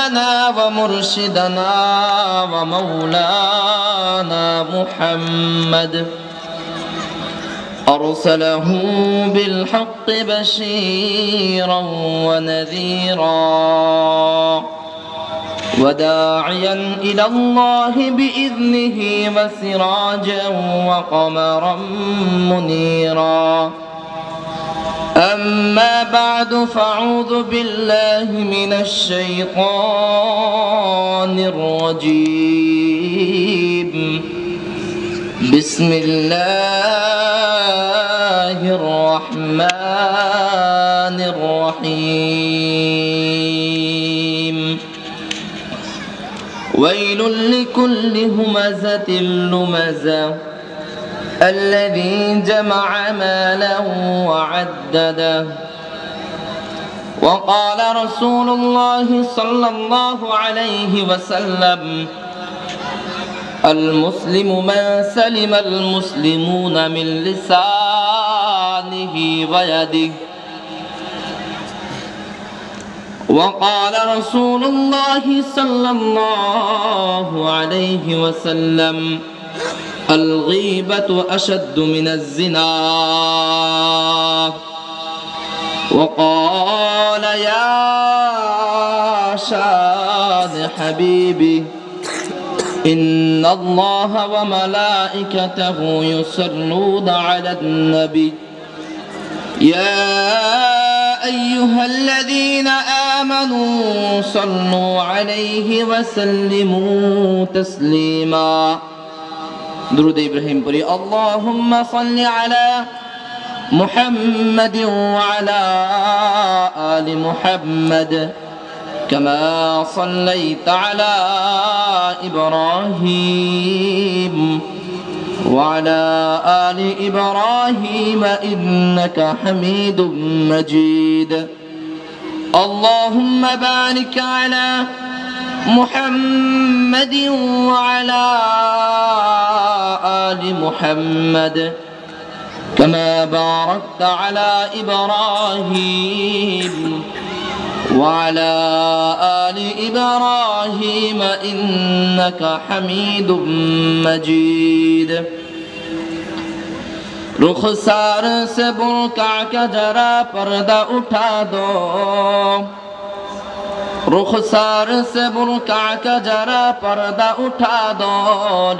نبينا ومرشدنا ومولانا محمد أرسله بالحق بشيرا ونذيرا وداعيا إلى الله بإذنه وسراجا وقمرا منيرا أما بعد فأعوذ بالله من الشيطان الرجيم بسم الله الرحمن الرحيم ويل لكل همزة لمزة الذي جمع مالا وعدده وقال رسول الله صلى الله عليه وسلم المسلم من سلم المسلمون من لسانه ويده وقال رسول الله صلى الله عليه وسلم الغيبة أشد من الزنا وقال يا شاد حبيبي إن الله وملائكته يصلون على النبي يا أيها الذين آمنوا صلوا عليه وسلموا تسليما درود إبراهيم بري اللهم صل على محمد وعلى آل محمد كما صليت على إبراهيم وعلى آل إبراهيم إنك حميد مجيد اللهم بارك على محمد وعلى آل محمد كما باركت على إبراهيم وعلى آل إبراهيم إنك حميد مجيد रुखसार से बुरका का जरा पर्दा उठा दो रुखसार से बुरका का जरा पर्दा उठा दो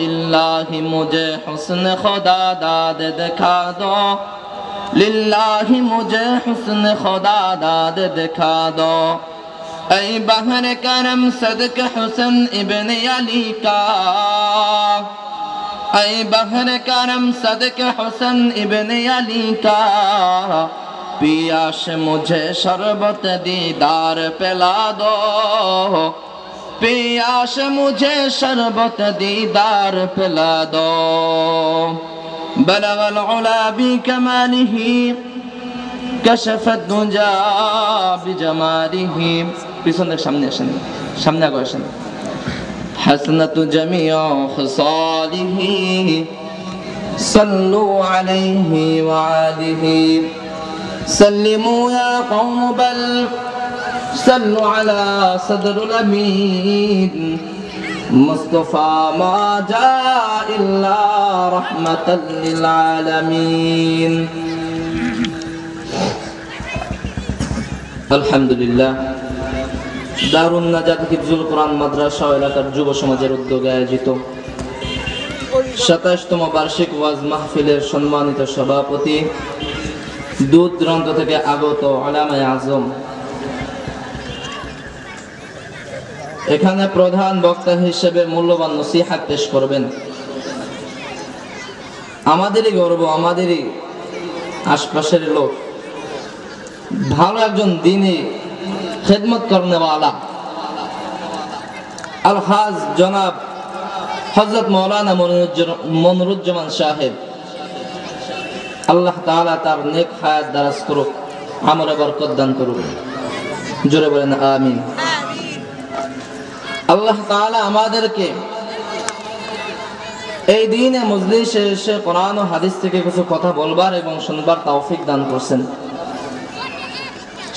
लिल्लाहि मुझे हुस्न खुदा दाद दिखा दो लिल्लाहि मुझे हुस्न खुदा दाद दिखा दो ऐ बहर करम सदक हुस्न इब्न अली का ऐ बहर करम सदक हुस्न इब्न अली का पियास मुझे शरबत दीदार पिला दो पियास मुझे शरबत दीदार पिला दो बलग अल-उला बिकमालिह कशफ अद-दुजा बिजमालिह पिछन देख सामने আসেন সামনে আগে আসেন حسنة جميع خصاله صلوا عليه وآله سلموا يا قوم بل صلوا على صدر الأمين مصطفى ما جاء إلا رحمة للعالمين الحمد لله দারুন নাজাত হিফজুল কোরআন মাদ্রাসা এলাকার যুব সমাজের উদ্যোগে আয়োজিত 27তম বার্ষিক ওয়াজ মাহফিলের সম্মানিত সভাপতি দূর দূরান্ত থেকে আগত উলামায়ে আজম এখানে প্রধান বক্তা হিসেবে মূল্যবান নসিহত পেশ করবেন। আমাদেরই গর্ব, আমাদেরই আশপাশের লোক, ভালো একজন দ্বীনী খিদমত করনেওয়ালা আলহাজ জনাব হযরত মাওলানা মনিরুজ্জামান সাহেব, আল্লাহ তাআলা তার নেক হায়াত দারাজ করুক, আমলে বরকত দান করুক। জোরে বলেন আমিন। আল্লাহ তাআলা আমাদেরকে এই দিনে মজলিসে এসে কোরআন ও হাদিস থেকে কিছু কথা বলবার এবং শুনবার তৌফিক দান করছেন।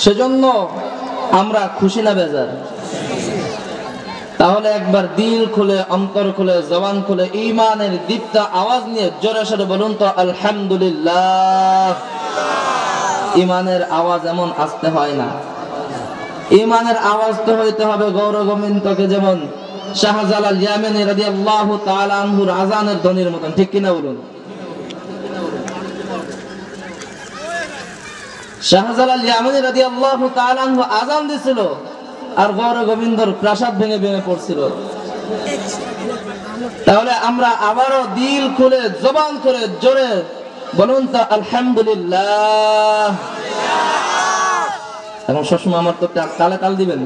সেজন্য আমরা খুশি না বেজার? তাহলে একবার দিল খুলে, অন্তর খুলে, জবান খুলে ঈমানের দীপ্ত আওয়াজ নিয়ে জোরে সোরে বলুন তো আলহামদুলিল্লাহ। ঈমানের আওয়াজ এমন আসতে হয় না, ঈমানের আওয়াজ তো হইতে হবে গৌরগোবিন্দকে, যেমন শাহজালাল ইয়ামানী রাদিয়াল্লাহু তাআলা আনহুর আযানের ধ্বনির মতন, ঠিক কিনা বলুন? শাহজালাল ইয়ামানী রাদিয়াল্লাহু তাআলা আনহু আযান দিছিল আর গৌরগোবিন্দর প্রাসাদ ভেঙে ভেঙে পড়ছিল। তাহলে আমরা আবারও দিল খুলে, জবান খুলে জোরে বলুন তো আলহামদুলিল্লাহ। এখন সবসময় আমার তো তালে তাল দিবেন,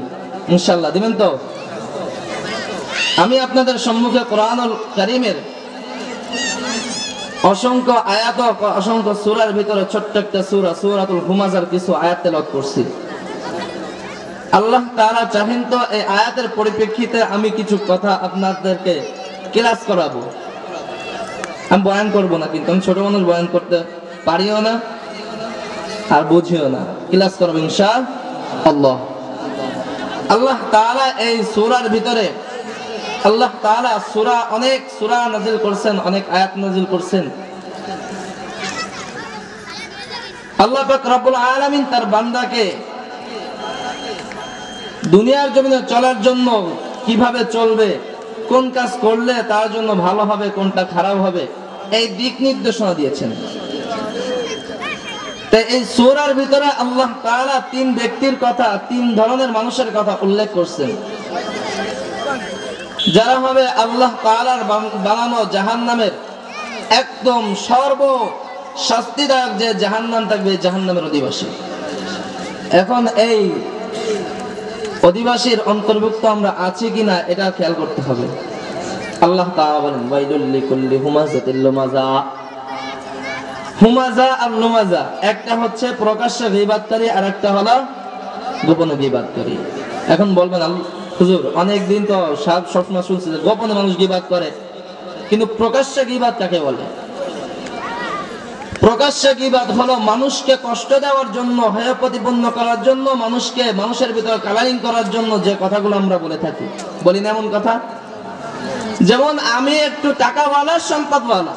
ইনশাআল্লাহ দিবেন তো? আমি আপনাদের সম্মুখে কোরআনুল কারীমের অসংখ্য আয়াত, অসংখ্য সূরার ভিতরে ছোট্ট একটা সূরা সূরাতুল হুমাযার কিছু আয়াত তেলাওয়াত করছি। আল্লাহ তাআলা চাহেন তো এই আয়াতের পরিপ্রেক্ষিতে আমি কিছু কথা আপনাদেরকে ক্লাস করাবো। আমি বয়ান করব না, কিন্তু আমি ছোট মানুষ, বয়ান করতে পারিও না আর বুঝিও না, ক্লাস করব ইনশাআল্লাহ। আল্লাহ তাআলা এই সূরার ভিতরে আল্লাহ তাআলা অনেক সূরা নাযিল করছেন, অনেক আয়াত নাযিল করছেন। আল্লাহ পাক রব্বুল আলামিন তার বান্দাকে দুনিয়ার জমিনে চলার জন্য কিভাবে চলবে, কোন কাজ করলে তার জন্য ভালো হবে, কোনটা খারাপ হবে, এই দিক নির্দেশনা দিয়েছেন। তাই এই সূরার ভিতরে আল্লাহ তাআলা তিন ব্যক্তির কথা, তিন ধরনের মানুষের কথা উল্লেখ করছেন, যারা হবে আল্লাহ তাআলার বানানো জাহান্নামের একদম সর্ব শাস্তিদায়ক যে জাহান্নাম থাকবে, জাহান্নামের অধিবাসী। এখন এই অধিবাসীর অন্তর্ভুক্ত আমরা আছি কিনা এটা খেয়াল করতে হবে। আল্লাহ তাআলা বলেন ওয়াইলুল লিকুল্লি হুমাযাতিল লুমাযা। হুমাযা আর লুমাযা, একটা হচ্ছে প্রকাশ্যে গীবাতকারী আর একটা হলো গোপনে গীবাতকারী। এখন বলবেন হুজুর অনেকদিন তো সবসময় শুনছি যে গোপনে মানুষ গীবাত করে, কিন্তু প্রকাশ্যে গীবাত কাকে বলে? প্রকাশ্যে গীবাত হলো মানুষকে কষ্ট দেওয়ার জন্য, হেয় প্রতিপন্ন করার জন্য, মানুষের ভিতরে কালারিং করার জন্য যে কথাগুলো আমরা বলে থাকি, বলি না এমন কথা? যেমন আমি একটু টাকাওয়ালা, সম্পদওয়ালা,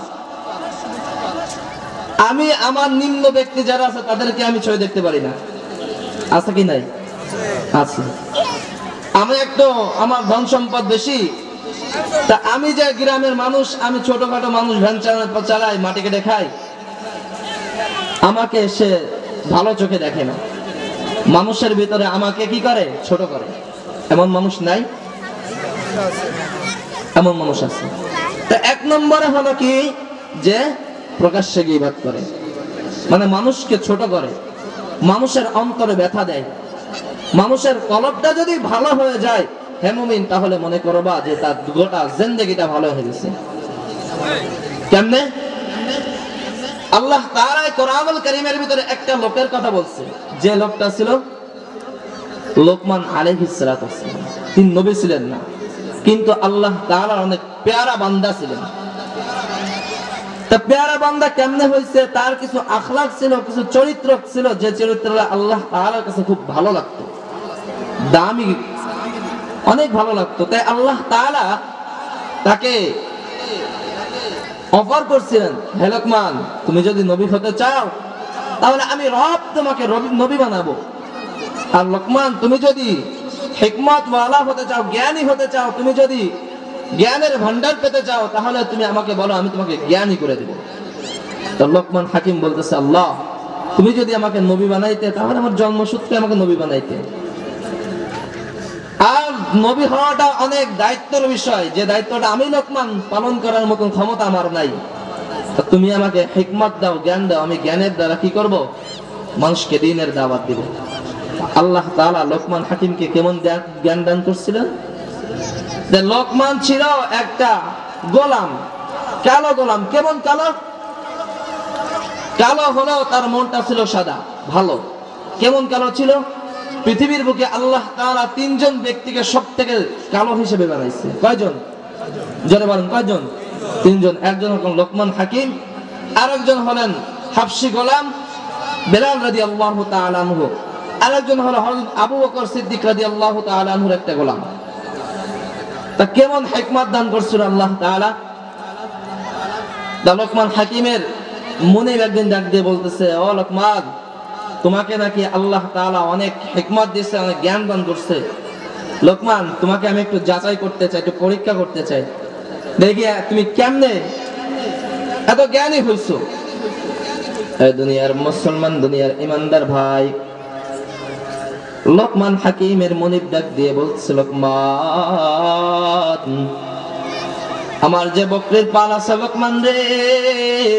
আমি আমার নিম্ন ব্যক্তি যারা আছে তাদেরকে আমি ছয় দেখতে পারি না, আছে কি নাই? আছে। আমি একটু আমার ধন সম্পদ বেশি, তা আমি যে গ্রামের মানুষ, আমি ছোটখাটো মানুষ, ভ্যান চালাই, মাটি কেটে খাই, আমাকে সে ভালো চোখে দেখে না, মানুষের ভিতরে আমাকে কি করে? ছোট করে। এমন মানুষ নাই? এমন মানুষ আছে। তা এক নম্বরে হলো কি, যে প্রকাশ্যে গীবত করে, মানে মানুষকে ছোট করে, মানুষের অন্তরে ব্যথা দেয়। মানুষের কলবটা যদি ভালো হয়ে যায় হে মুমিন, তাহলে মনে করবা যে তার গোটা জিন্দেগিটা ভালো হয়ে গেছে। কেমনে? আল্লাহ তাআলা কোরআনুল কারীমের ভিতরে একটা লোকের কথা বলছে, যে লোকটা ছিল লোকমান আলাইহিস সালাতু ওয়াস সালাম। তিনি নবী ছিলেন না, কিন্তু আল্লাহ তাআলার অনেক পেয়ারা বান্দা ছিলেন। তা পেয়ারা বান্দা কেমনে হয়েছে? তার কিছু আখলাক ছিল, কিছু চরিত্র ছিল, যে চরিত্রটা আল্লাহ তাআলার কাছে খুব ভালো লাগতো, দামি, অনেক ভালো লাগতো। তাই আল্লাহ তাআলা তাকে অফার করছিলেন, হে লোকমান, তুমি যদি নবী হতে চাও তাহলে আমি রব তোমাকে নবী বানাবো। আর লোকমান, তুমি যদি হিকমত ওয়ালা হতে চাও, জ্ঞানী হতে চাও, তুমি যদি জ্ঞানের ভান্ডার পেতে চাও, তাহলে তুমি আমাকে বলো, আমি তোমাকে জ্ঞানী করে দেব। তো লোকমান হাকিম বলতেছে, আল্লাহ তুমি যদি আমাকে নবী বানাইতে, তাহলে আমার জন্মসূত্রে আমাকে নবী বানাইতে। আর নবী হওয়াটা অনেক দায়িত্বের বিষয়, যে দায়িত্বটা আমি লোকমান পালন করার মতন ক্ষমতা আমার নাই। তুমি আমাকে হিকমত দাও, জ্ঞান দাও, আমি জ্ঞানের দ্বারা কি করব? মানুষকে দ্বীনের দাওয়াত দিব। আল্লাহ তাআলা লোকমান হাকিমকে কেমন জ্ঞান দান করছিলেন? যে লোকমান ছিল একটা গোলাম, কালো গোলাম। কেমন কালো? কালো হলো তার মনটা ছিল সাদা, ভালো। কেমন কালো ছিল? পৃথিবীর বুকে আল্লাহ তাআলা তিনজন ব্যক্তিকে সবথেকে কালো হিসেবে বানাইছে। কয়জন? জোরে বলেন, কয়জন? তিনজন। একজন হলেন লোকমান হাকিম, আরেকজন হলেন হাবশী গোলাম বেলাল রাদিয়াল্লাহু তাআলা আনহু, আরেকজন হলো হযরত আবু বকর সিদ্দিক রাদিয়াল্লাহু তাআলা আনহুর একটা গোলাম। তা কেমন হিকমত দান করছিল আল্লাহ তাআলা। লোকমান হাকিমের মুনিব একদিন ডাক দিয়ে বলতেছে, ও লোকমান, তোমাকে নাকি আল্লাহ তাআলা অনেক হিকমত দিয়েছে, অনেক জ্ঞান দান করছে। লোকমান, তোমাকে আমি একটু যাচাই করতে চাই, একটু পরীক্ষা করতে চাই, দেখি তুমি কেমনে এত জ্ঞানী হইছো। দুনিয়ার মুসলমান, দুনিয়ার ইমানদার ভাই, লোকমান হাকিমের মুনিব ডাক দিয়ে বলছে, লোকমান, আমার যে বকরির পাল আছে লোকমান রে,